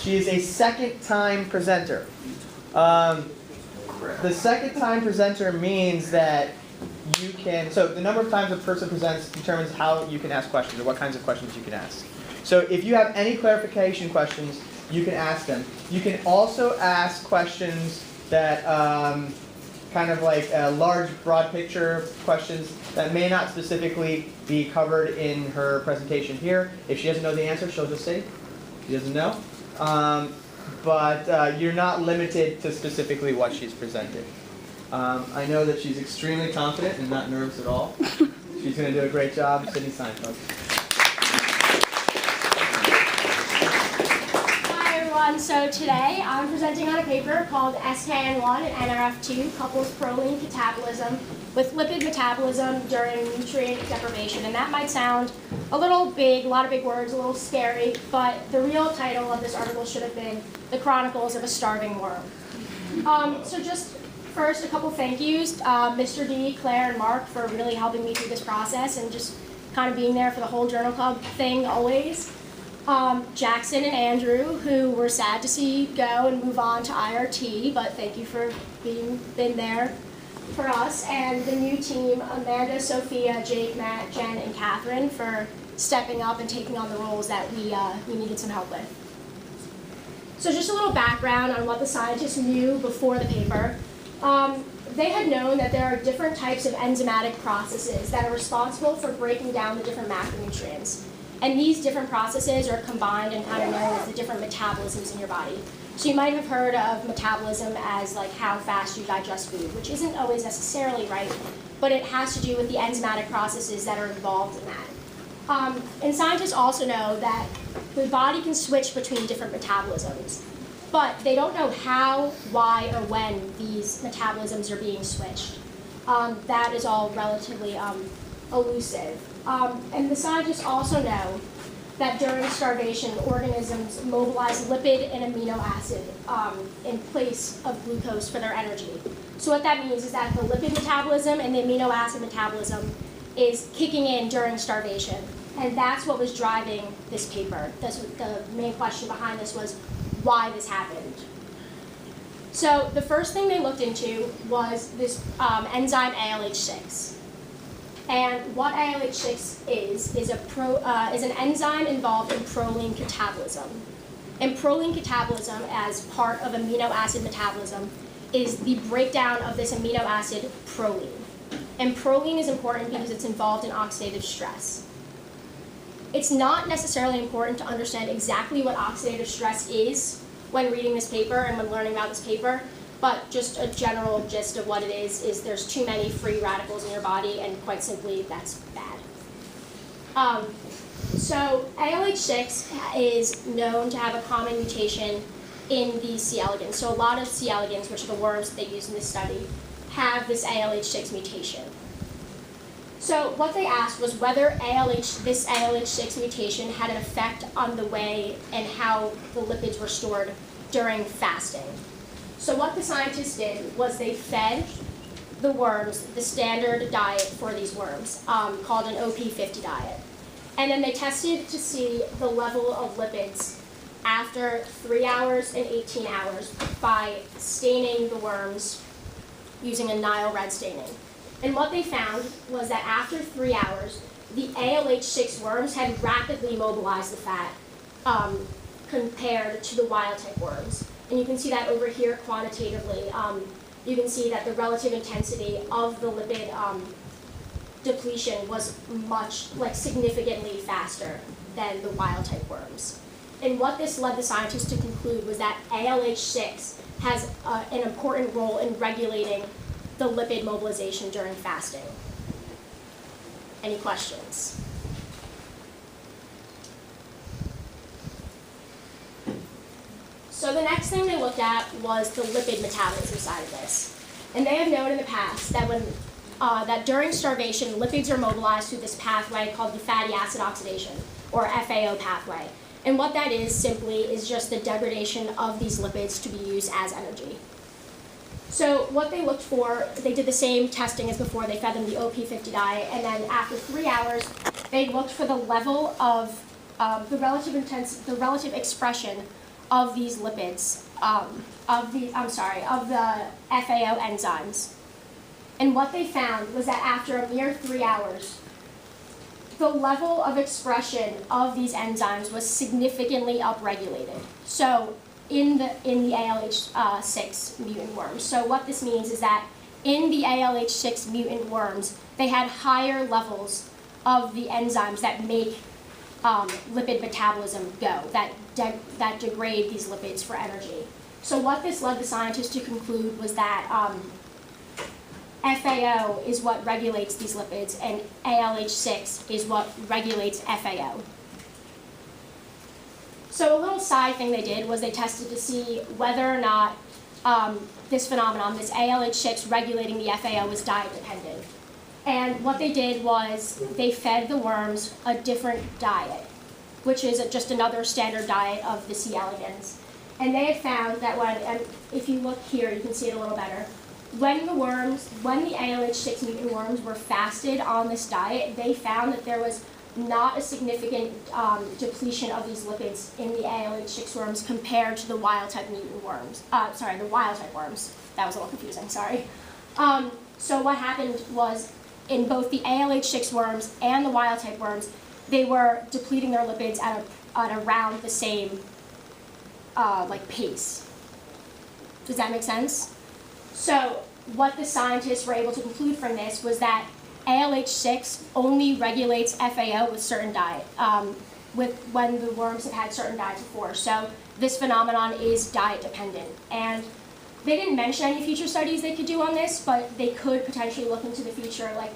She is a second-time presenter. The second-time presenter means that you can, so the number of times a person presents determines how you can ask questions or what kinds of questions you can ask. So if you have any clarification questions, you can ask them. You can also ask questions that kind of like large, broad picture questions that may not specifically be covered in her presentation here. If she doesn't know the answer, she'll just say she doesn't know. But you're not limited to specifically what she's presented. I know that she's extremely confident and not nervous at all. She's going to do a great job. Sydney Stein, folks. Hi everyone. So today I'm presenting on a paper called SKN1 and NRF2, couples proline catabolism with lipid metabolism during nutrient deprivation. And that might sound a little big, a lot of big words, a little scary, but the real title of this article should have been The Chronicles of a Starving Worm. So just first, a couple thank yous. Mr. D, Claire, and Mark for really helping me through this process and just kind of being there for the whole journal club thing always. Jackson and Andrew, who were sad to see go and move on to IRT, but thank you for being there for us. And the new team, Amanda, Sophia, Jake, Matt, Jen, and Catherine, for stepping up and taking on the roles that we needed some help with. So just a little background on what the scientists knew before the paper. They had known that there are different types of enzymatic processes that are responsible for breaking down the different macronutrients. And these different processes are combined and kind of known as the different metabolisms in your body. So you might have heard of metabolism as like how fast you digest food, which isn't always necessarily right, but it has to do with the enzymatic processes that are involved in that. And scientists also know that the body can switch between different metabolisms, but they don't know how, why, or when these metabolisms are being switched. That is all relatively elusive. And the scientists also know that during starvation, organisms mobilize lipid and amino acid in place of glucose for their energy. So what that means is that the lipid metabolism and the amino acid metabolism is kicking in during starvation. And that's what was driving this paper. The main question behind this was why this happened. So the first thing they looked into was this enzyme ALH6. And what ALH6 is an enzyme involved in proline catabolism. And proline catabolism, as part of amino acid metabolism, is the breakdown of this amino acid proline. And proline is important because it's involved in oxidative stress. It's not necessarily important to understand exactly what oxidative stress is when reading this paper and when learning about this paper, but just a general gist of what it is there's too many free radicals in your body, and quite simply, that's bad. So ALH6 is known to have a common mutation in the C. elegans. So a lot of C. elegans, which are the worms that they use in this study, have this ALH6 mutation. So what they asked was whether this ALH6 mutation had an effect on the way and how the lipids were stored during fasting. So what the scientists did was they fed the worms the standard diet for these worms, called an OP50 diet. And then they tested to see the level of lipids after 3 hours and 18 hours by staining the worms using a Nile red staining. And what they found was that after 3 hours, the ALH6 worms had rapidly mobilized the fat compared to the wild-type worms. And you can see that over here quantitatively. You can see that the relative intensity of the lipid depletion was significantly faster than the wild-type worms. And what this led the scientists to conclude was that ALH6 has an important role in regulating the lipid mobilization during fasting. Any questions? So the next thing they looked at was the lipid metabolism side of this. And they have known in the past that that during starvation, lipids are mobilized through this pathway called the fatty acid oxidation, or FAO pathway. And what that is simply is just the degradation of these lipids to be used as energy. So what they looked for, they did the same testing as before. They fed them the OP50 diet, and then after 3 hours, they looked for the level of the relative expression of these lipids, of the FAO enzymes. And what they found was that after a mere 3 hours, the level of expression of these enzymes was significantly upregulated. So in the ALH6 mutant worms. So what this means is that in the ALH6 mutant worms, they had higher levels of the enzymes that make lipid metabolism go, that degrade these lipids for energy. So what this led the scientists to conclude was that FAO is what regulates these lipids, and ALH6 is what regulates FAO. So a little side thing they did was they tested to see whether or not this phenomenon, this ALH6 regulating the FAO, was diet dependent. And what they did was they fed the worms a different diet, which is just another standard diet of the C. elegans. And they had found that and if you look here, you can see it a little better. When the ALH6 mutant worms were fasted on this diet, they found that there was not a significant depletion of these lipids in the ALH6 worms compared to the wild-type mutant worms. The wild-type worms. That was a little confusing, sorry. So what happened was, in both the ALH6 worms and the wild-type worms, they were depleting their lipids at around the same pace. Does that make sense? So what the scientists were able to conclude from this was that ALH6 only regulates FAO with certain diet, when the worms have had certain diets before. So this phenomenon is diet dependent. And they didn't mention any future studies they could do on this, but they could potentially look into the future, like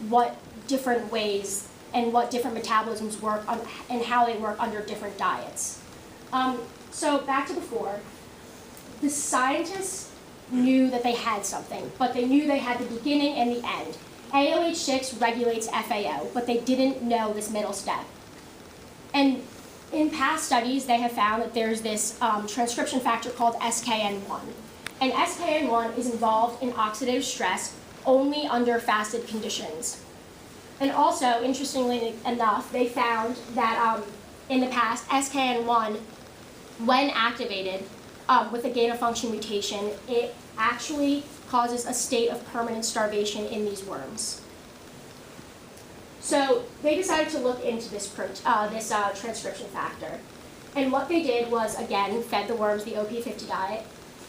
what different ways and what different metabolisms work and how they work under different diets. So back to before, the scientists knew that they had something, but they knew they had the beginning and the end. ALH6 regulates FAO, but they didn't know this middle step. And in past studies, they have found that there's this transcription factor called SKN1. And SKN1 is involved in oxidative stress only under fasted conditions. And also, interestingly enough, they found that in the past, SKN1, when activated with a gain-of-function mutation, it actually causes a state of permanent starvation in these worms. So they decided to look into this transcription factor. And what they did was, again, fed the worms the OP50 diet,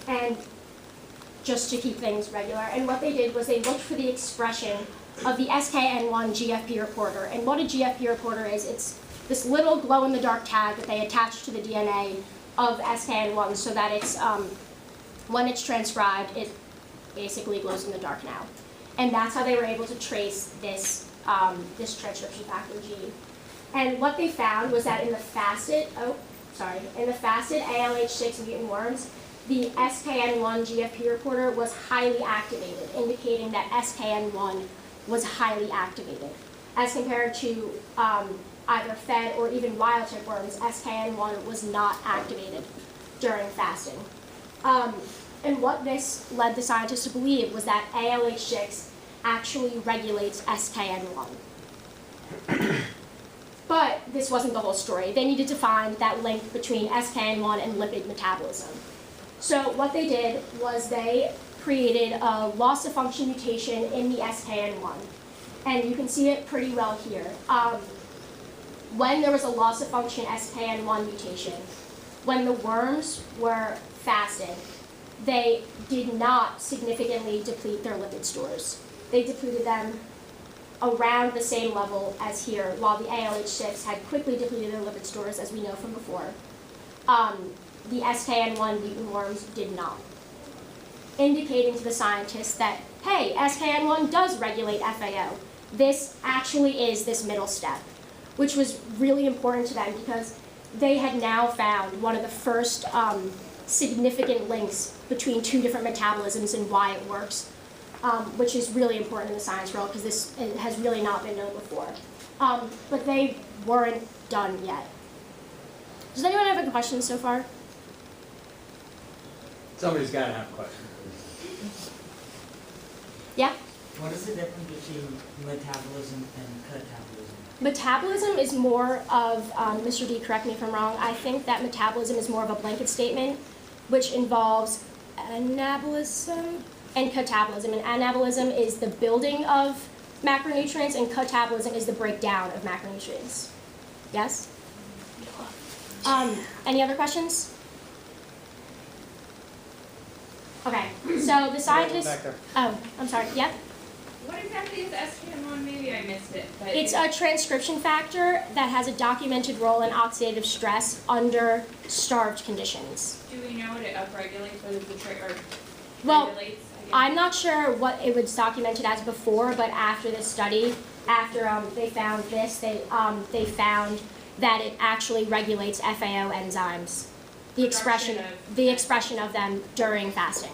and just to keep things regular. And what they did was they looked for the expression of the SKN1 GFP reporter. And what a GFP reporter is, it's this little glow-in-the-dark tag that they attach to the DNA of SKN1 so that it's, when it's transcribed, it basically glows in the dark now. And that's how they were able to trace this, this transcription factor gene. And what they found was that in the fasted ALH6 mutant worms, the SKN1 GFP reporter was highly activated, indicating that SKN1 was highly activated. As compared to either fed or even wild-type worms, SKN1 was not activated during fasting. And what this led the scientists to believe was that ALH6 actually regulates SKN1. But this wasn't the whole story. They needed to find that link between SKN1 and lipid metabolism. So what they did was they created a loss-of-function mutation in the SKN1. And you can see it pretty well here. When there was a loss-of-function SKN1 mutation, when the worms were fasted, they did not significantly deplete their lipid stores. They depleted them around the same level as here, while the ALH6 had quickly depleted their lipid stores, as we know from before. The SKN1 mutant worms did not, indicating to the scientists that, hey, SKN1 does regulate FAO. This actually is this middle step, which was really important to them because they had now found one of the first significant links between two different metabolisms and why it works, which is really important in the science world because this has really not been known before. But they weren't done yet. Does anyone have any questions so far? Somebody's got to have a question. Yeah? What is the difference between metabolism and catabolism? Metabolism is more of, Mr. D, correct me if I'm wrong, I think that metabolism is more of a blanket statement, which involves anabolism and catabolism. And anabolism is the building of macronutrients, and catabolism is the breakdown of macronutrients. Yes? Any other questions? Okay, so the scientists, Back there. oh, I'm sorry, yeah? What exactly is STM1? Maybe I missed it. But It's a transcription factor that has a documented role in oxidative stress under starved conditions. do we know what it upregulates? What is the trigger? Well, Regulates, I guess? I'm not sure what it was documented as before, but after this study, after they found this, they found that it actually regulates FAO enzymes, the expression of them during fasting.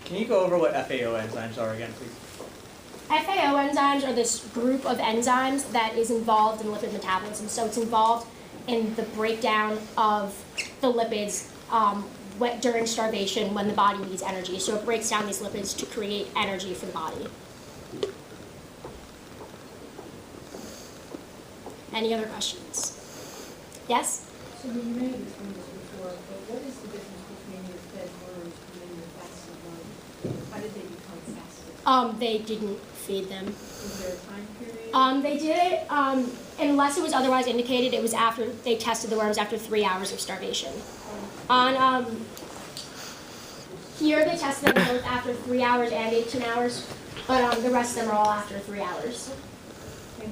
Can you go over what FAO enzymes are again, please? FAO enzymes are this group of enzymes that is involved in lipid metabolism. So it's involved in the breakdown of the lipids during starvation when the body needs energy. So it breaks down these lipids to create energy for the body. Any other questions? Yes? So you may have explained this before, but what is the difference between your fed worms and your fasted ones? How did they become fasted? They didn't feed them. Is there a time period? They did it, unless it was otherwise indicated, it was after they tested the worms after 3 hours of starvation. Here they tested them both after 3 hours and 18 hours, but the rest of them are all after 3 hours. You're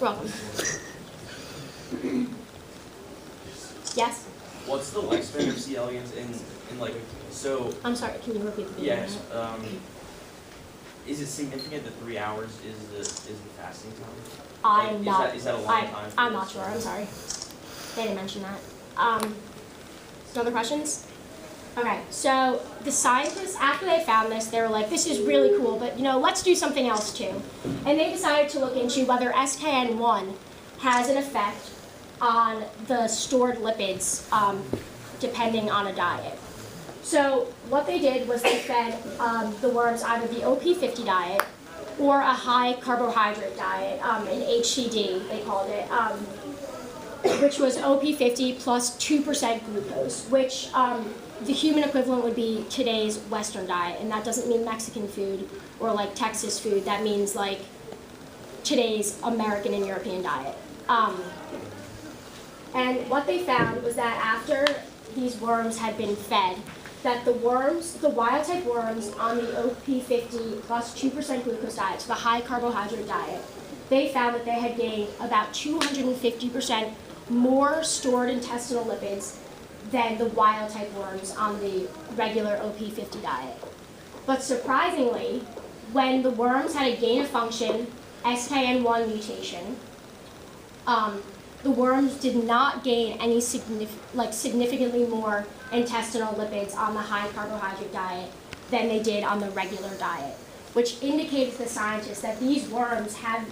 welcome. Yes? What's the lifespan of C. elegans in like, so, I'm sorry, can you repeat the beginning? yes, is it significant that 3 hours is the fasting time? I'm Like, not. Is that a long time? for I'm this? not sure. I'm sorry. They didn't mention that. Some other questions? Okay. So the scientists, after they found this, they were like, "This is really cool, but let's do something else too." And they decided to look into whether SKN1 has an effect on the stored lipids, depending on a diet. So what they did was they fed the worms either the OP50 diet or a high carbohydrate diet, an HCD they called it, which was OP50 plus 2% glucose, which the human equivalent would be today's Western diet, and that doesn't mean Mexican food or like Texas food. That means like today's American and European diet. And what they found was that after these worms had been fed, that the wild type worms on the OP50 plus 2% glucose diet, so the high carbohydrate diet, they found that they had gained about 250% more stored intestinal lipids than the wild type worms on the regular OP50 diet. But surprisingly, when the worms had a gain of function SKN1 mutation, the worms did not gain any significantly more intestinal lipids on the high carbohydrate diet than they did on the regular diet, which indicates to the scientists that these worms have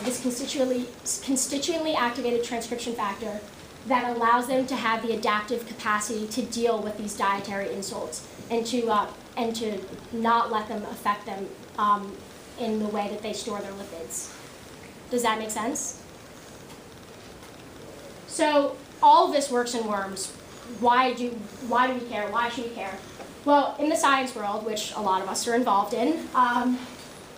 this constituently activated transcription factor that allows them to have the adaptive capacity to deal with these dietary insults and to not let them affect them in the way that they store their lipids. Does that make sense? So all of this works in worms. Why do we care? Why should we care? Well, in the science world, which a lot of us are involved in,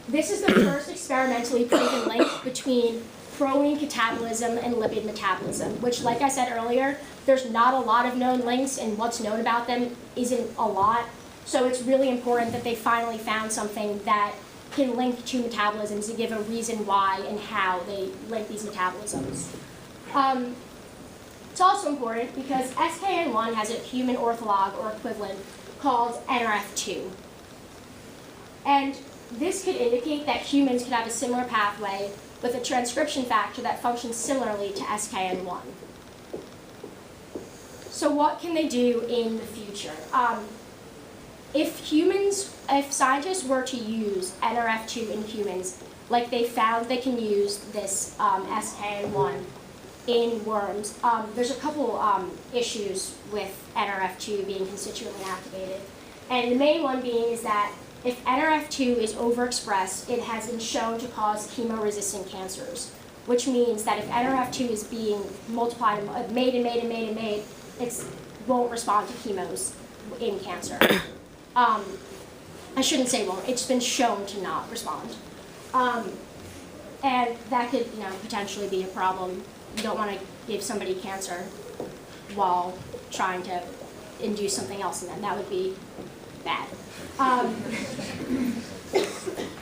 this is the first experimentally proven link between proline catabolism and lipid metabolism, which, like I said earlier, there's not a lot of known links, and what's known about them isn't a lot. So it's really important that they finally found something that can link two metabolisms and give a reason why and how they link these metabolisms. It's also important because SKN1 has a human ortholog or equivalent called NRF2. And this could indicate that humans could have a similar pathway with a transcription factor that functions similarly to SKN1. So what can they do in the future? If scientists were to use NRF2 in humans, like they found they can use this SKN1 in worms, there's a couple issues with NRF2 being constitutively activated. And the main one being is that if NRF2 is overexpressed, it has been shown to cause chemo-resistant cancers, which means that if NRF2 is being multiplied, made, it won't respond to chemos in cancer. I shouldn't say won't, it's been shown to not respond. And that could, potentially be a problem. You don't want to give somebody cancer while trying to induce something else in them. That would be bad.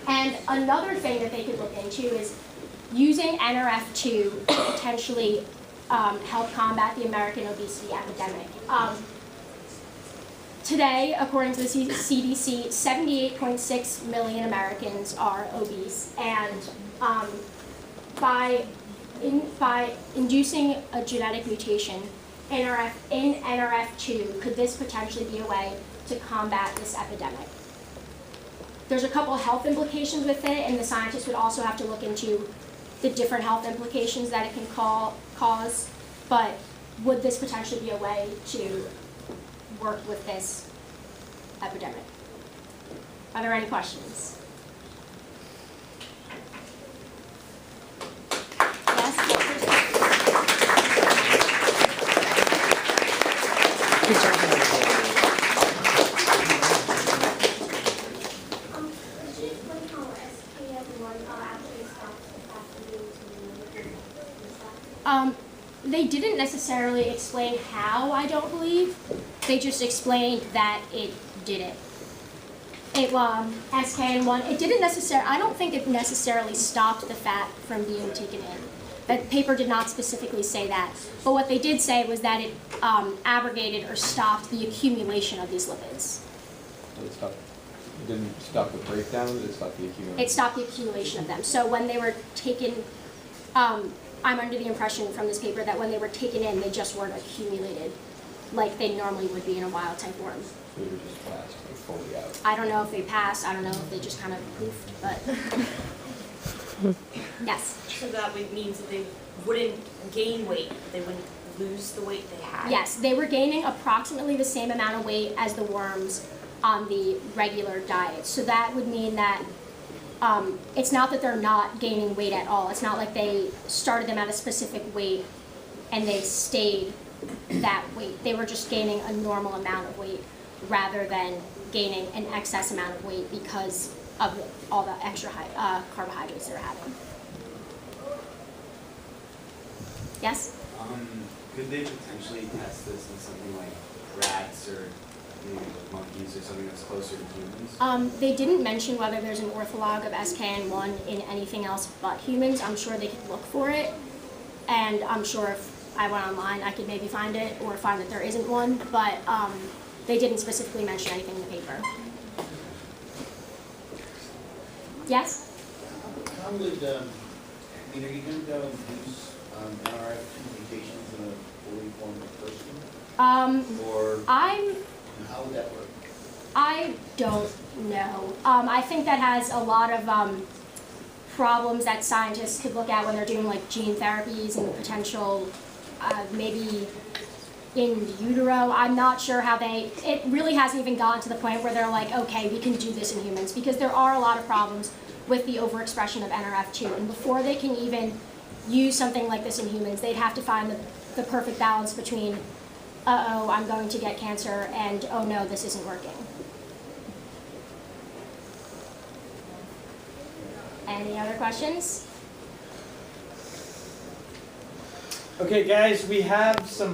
And another thing that they could look into is using NRF2 to potentially help combat the American obesity epidemic. Today, according to the CDC, 78.6 million Americans are obese, and by inducing a genetic mutation in NRF2, could this potentially be a way to combat this epidemic? There's a couple health implications with it, and the scientists would also have to look into the different health implications that it can cause, but would this potentially be a way to work with this epidemic? Are there any questions? They didn't necessarily explain how, I don't believe. They just explained that it didn't. SKN1, it didn't necessarily, I don't think it necessarily stopped the fat from being taken in. That paper did not specifically say that. But what they did say was that it abrogated or stopped the accumulation of these lipids. It didn't stop the breakdown, it stopped the accumulation? It stopped the accumulation of them. So when they were taken, I'm under the impression from this paper that when they were taken in, they just weren't accumulated like they normally would be in a wild type worm. So they were just passed fully out? I don't know if they passed, I don't know if they just kind of poofed, but yes. So that means that they wouldn't gain weight, they wouldn't lose the weight they had? Yes, they were gaining approximately the same amount of weight as the worms on the regular diet. So that would mean that it's not that they're not gaining weight at all. It's not like they started them at a specific weight and they stayed that weight. They were just gaining a normal amount of weight rather than gaining an excess amount of weight because of all the extra carbohydrates they're having. Yes? Could they potentially test this in something like rats or maybe like monkeys or something that's closer to humans? They didn't mention whether there's an ortholog of SKN1 in anything else but humans. I'm sure they could look for it, and I'm sure if I went online I could maybe find it or find that there isn't one, but they didn't specifically mention anything in the paper. Yes? How would, are you going to go and use NRF2 mutations in a fully formed person? Or how would that work? I don't know. I think that has a lot of problems that scientists could look at when they're doing like gene therapies and the potential maybe in utero. I'm not sure how it really hasn't even gotten to the point where they're like, okay, we can do this in humans, because there are a lot of problems with the overexpression of NRF2, and before they can even use something like this in humans, they'd have to find the perfect balance between, uh-oh, I'm going to get cancer, and oh no, this isn't working. Any other questions? Okay, guys, we have some